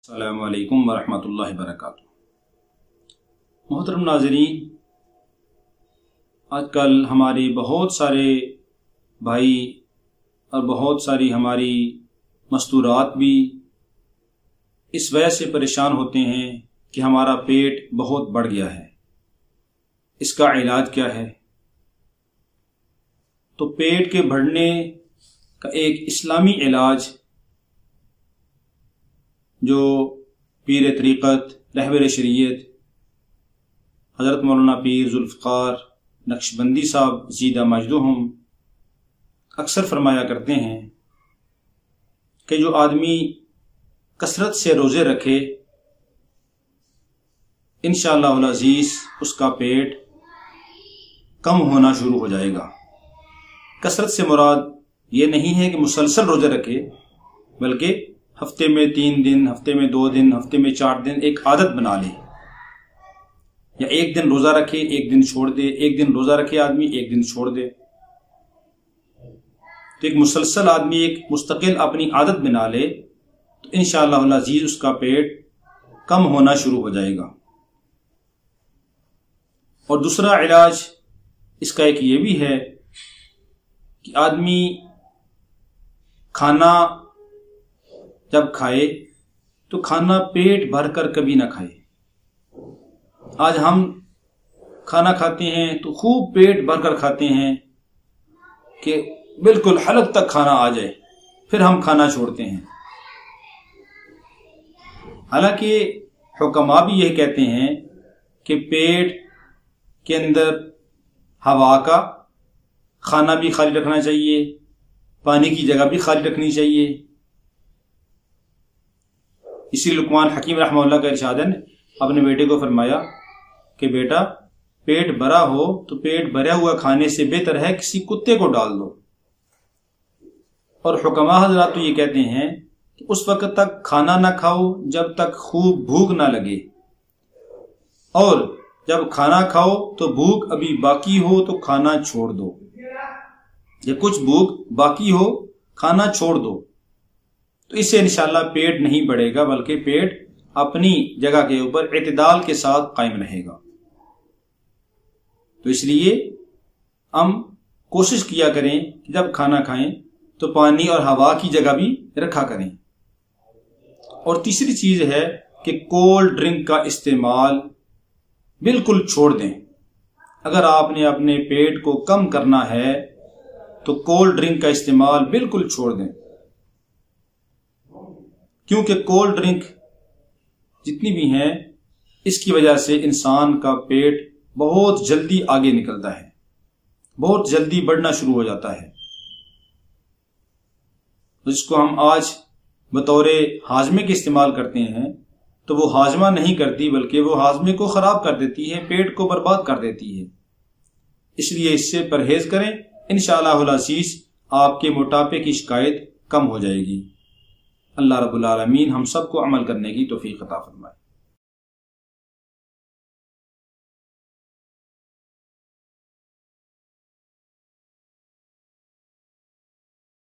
السلام علیکم ورحمۃ اللہ وبرکاتہ۔ محترم ناظرین، آج کل ہمارے بہت سارے بھائی اور بہت ساری ہماری مستورات بھی اس وجہ سے پریشان ہوتے ہیں کہ ہمارا پیٹ بہت بڑھ گیا ہے، اس کا علاج کیا ہے؟ تو پیٹ کے بڑھنے کا ایک اسلامی علاج جو پیر طریقت رہبر شریعت حضرت مولانا پیر ذوالفقار نقشبندی صاحب زیدہ مجدہم اکثر فرمایا کرتے ہیں کہ جو آدمی کثرت سے روزے رکھے انشاءاللہ العزیز اس کا پیٹ کم ہونا شروع ہو جائے گا۔ کثرت سے مراد یہ نہیں ہے کہ مسلسل روزے رکھے، بلکہ ہفتے میں 3 دن، ہفتے میں 2 دن، ہفتے میں 4 دن ایک عادت بنا لے، یا ایک دن روزہ رکھے ایک دن چھوڑ دے، ایک دن روزہ رکھے آدمی ایک دن چھوڑ دے۔ تو ایک مسلسل آدمی ایک مستقل اپنی عادت بنا لے تو انشاءاللہ العزیز اس کا پیٹ کم ہونا شروع ہو جائے گا۔ اور دوسرا علاج اس کا ایک یہ بھی ہے کہ آدمی کھانا جب کھائے تو کھانا پیٹ بھر کر کبھی نہ کھائے۔ آج ہم کھانا کھاتے ہیں تو خوب پیٹ بھر کر کھاتے ہیں کہ بالکل حلق تک کھانا آ جائے، پھر ہم کھانا چھوڑتے ہیں۔ حالانکہ حکماء بھی یہ کہتے ہیں کہ پیٹ کے اندر ہوا کا کھانا بھی خالی رکھنا چاہیے، پانی کی جگہ بھی خالی رکھنی چاہیے۔ اسی لقمان حکیم رحمہ اللہ کا ارشاد ہے، اپنے بیٹے کو فرمایا کہ بیٹا پیٹ بھرا ہو تو پیٹ بھرا ہوا کھانے سے بہتر ہے کسی کتے کو ڈال دو۔ اور حکماء حضرات تو یہ کہتے ہیں کہ اس وقت تک کھانا نہ کھاؤ جب تک خوب بھوک نہ لگے، اور جب کھانا کھاؤ تو بھوک ابھی باقی ہو تو کھانا چھوڑ دو، یا کچھ بھوک باقی ہو کھانا چھوڑ دو، تو اس سے انشاءاللہ پیٹ نہیں بڑھے گا بلکہ پیٹ اپنی جگہ کے اوپر اعتدال کے ساتھ قائم رہے گا۔ تو اس لیے ہم کوشش کیا کریں کہ جب کھانا کھائیں تو پانی اور ہوا کی جگہ بھی رکھا کریں۔ اور تیسری چیز ہے کہ کولڈ ڈرنک کا استعمال بالکل چھوڑ دیں۔ اگر آپ نے اپنے پیٹ کو کم کرنا ہے تو کولڈ ڈرنک کا استعمال بالکل چھوڑ دیں، کیونکہ کولڈ ڈرنک جتنی بھی ہیں اس کی وجہ سے انسان کا پیٹ بہت جلدی آگے نکلتا ہے، بہت جلدی بڑھنا شروع ہو جاتا ہے، جس کو ہم آج بطور ہاضمے کے استعمال کرتے ہیں تو وہ ہاضمہ نہیں کرتی بلکہ وہ ہاضمے کو خراب کر دیتی ہے، پیٹ کو برباد کر دیتی ہے۔ اس لیے اس سے پرہیز کریں، انشاءاللہ العزیز آپ کے موٹاپے کی شکایت کم ہو جائے گی۔ اللہ رب العالمین ہم سب کو عمل کرنے کی توفیق عطا فرمائے۔